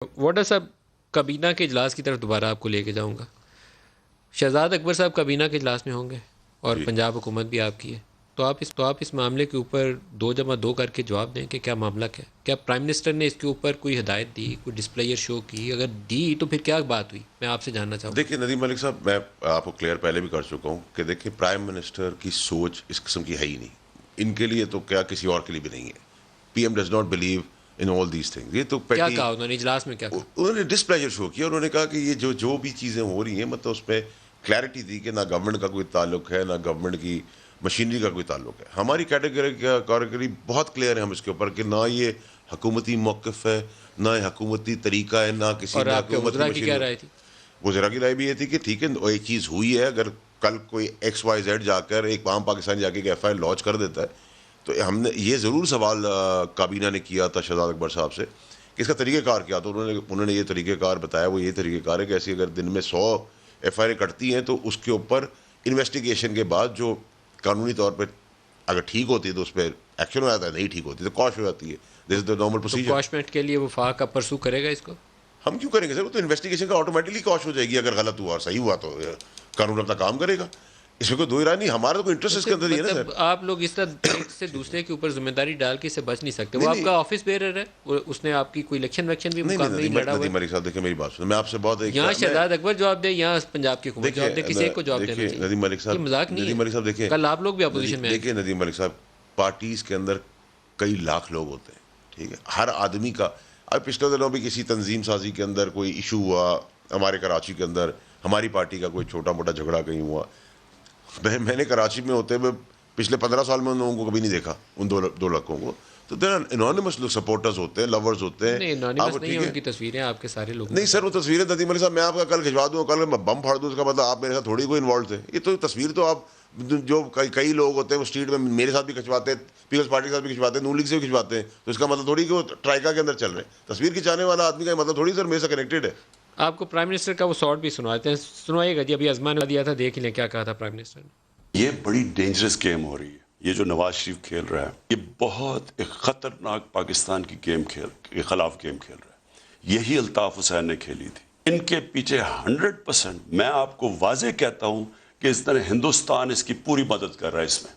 Water صاحب کابینہ کے اجلاس کی طرف دوبارہ آپ کو لے کے جاؤں گا. شہزاد اکبر صاحب کابینہ کے اجلاس میں ہوں گے اور جی پنجاب حکومت بھی آپ کی ہے، تو آپ اس معاملے کے اوپر 2+2 کر کے جواب دیں کہ کیا معاملہ کیا ہے. کیا پرائم منسٹر نے اس کے اوپر کوئی ہدایت دی، کوئی ڈسپلیئر شو کی؟ اگر دی تو پھر کیا بات ہوئی، میں آپ سے جاننا چاہوں گا. دیکھیے ندیم ملک صاحب، میں آپ کو کلیئر پہلے بھی کر چکا ہوں کہ دیکھیے پرائم منسٹر کی سوچ اس قسم کی ہے ہی نہیں. ان کے لیے تو کیا کسی اور کے لیے بھی نہیں ہے. P M does not believe in all these things. یہ تو کیا پیٹی کہا انہوں نے اجلاس میں، کیا کہا؟ انہوں نے ڈسپلیجر شو کیا. انہوں نے کہا کہ یہ جو بھی چیزیں ہو رہی ہیں مطلب اس میں کلیئرٹی دی کہ نہ گورنمنٹ کا کوئی تعلق ہے، نہ گورنمنٹ کی مشینری کا کوئی تعلق ہے. ہماری کیٹیگری بہت کلیئر ہے ہم اس کے اوپر کہ نہ یہ حکومتی موقف ہے، نہ حکومتی طریقہ ہے، نہ کسی اور نہ آپ کے حکومتی وزراء کی کیا مشینری. رائے تھی؟ وزراء کی رائے بھی یہ تھی کہ ٹھیک ہے ایک چیز ہوئی ہے، اگر کل کوئی ایکس وائی زیڈ جا کر ایک عام پاکستان جا کے ایف آئی آر لانچ کر دیتا ہے تو ہم نے یہ ضرور سوال کابینہ نے کیا تھا شہزاد اکبر صاحب سے کہ اس کا طریقہ کار کیا. تو انہوں نے یہ طریقہ کار بتایا. وہ یہ طریقہ کار ہے کہ ایسی اگر دن میں 100 ایف آئی آر کٹتی ہیں تو اس کے اوپر انویسٹیگیشن کے بعد جو قانونی طور پہ اگر ٹھیک ہوتی ہے تو اس پہ ایکشن ہو جاتا ہے، نہیں ٹھیک ہوتی تو کوش ہو جاتی ہے. دس از دا نارمل تو پروسیجر. کوشمنٹ کے لیے وفاق اب پرسو کرے گا اس کو؟ ہم کیوں کریں گے سر؟ وہ تو انویسٹیگیشن کا آٹومیٹکلی کوش ہو جائے گی. اگر غلط ہوا صحیح ہوا تو قانون اپنا کام کرے گا. اس میں کوئی دو رائے نہیں. ہمارا تو کوئی انٹرسٹ اس کے اندر ہی ہے نا سر. مطلب آپ لوگ اس طرح ایک سے دوسرے کے اوپر ذمہ داری ڈال کے اسے بچ نہیں سکتے. وہ نہیں آپ نہیں کا آفس بیئرر ہے، اس نے آپ کی کوئی الیکشن ویکشن بھی نہیں مقام میں لڑا ہوا ندیم ہے. ملک صاحب دیکھیں میری بات سنیں. میں آپ سے بہت یہاں شہزاد اکبر جواب دے، یہاں پنجاب کی حکومت جواب دے، کسی ایک کو جواب دینا دیکھیے ندیم ملک چاہیے. یہ صاحب، مذاق نہیں ندیم ملک صاحب ہے. دیکھیں، کل آپ لوگ بھی اپوزیشن میں آئے. دیکھیے ندیم ملک صاحب، پارٹیز کے اندر کئی لاکھ لوگ ہوتے ہیں، ٹھیک ہے. ہر آدمی کا اب پچھلے دنوں بھی کسی تنظیم سازی کے اندر کوئی ایشو ہوا ہمارے کراچی کے اندر، ہماری پارٹی کا کوئی چھوٹا موٹا جھگڑا کہیں ہوا. میں نے کراچی میں ہوتے ہوئے پچھلے 15 سال میں ان لوگوں کو کبھی نہیں دیکھا، ان دو لڑکوں کو. تو دیر آر انانیمس لوگ، سپورٹرز ہوتے ہیں، لورز ہوتے ہیں. نہیں آپ انانیمس نہیں ہے، ٹھیک ان کی تصویریں آپ کے سارے لوگ. نہیں سر، وہ تصویریں ندیم علی صاحب میں آپ کا کل کھنچوا دوں، کل میں بم پھاڑ دوں، اس کا مطلب آپ میرے ساتھ تھوڑی کوئی انوالو تھے. یہ تو تصویر تو آپ جو کئی لوگ ہوتے ہیں وہ اسٹریٹ میں میرے ساتھ بھی کھنچواتے ہیں، پیپلز پارٹی کے ساتھ بھی کھنچواتے ہیں، نون لیگ سے بھی کھنچواتے ہیں. تو اس کا مطلب تھوڑی کہ وہ ٹرائکا کے اندر چل رہے ہیں. تصویر کھنچانے والا آدمی کا مطلب تھوڑی سر میرے سے کنیکٹڈ ہے. آپ کو پرائم منسٹر کا وہ شارٹ بھی سنواتے ہیں، سنوائیے گا جی. ابھی ازما نے دیا تھا، دیکھ لیں کیا کہا تھا پرائم منسٹر نے. یہ بڑی ڈینجرس گیم ہو رہی ہے. یہ جو نواز شریف کھیل رہا ہے، یہ بہت ایک خطرناک پاکستان کی گیم کے خلاف گیم کھیل رہا ہے. یہی الطاف حسین نے کھیلی تھی. ان کے پیچھے 100% میں آپ کو واضح کہتا ہوں کہ اس طرح ہندوستان اس کی پوری مدد کر رہا ہے اس میں.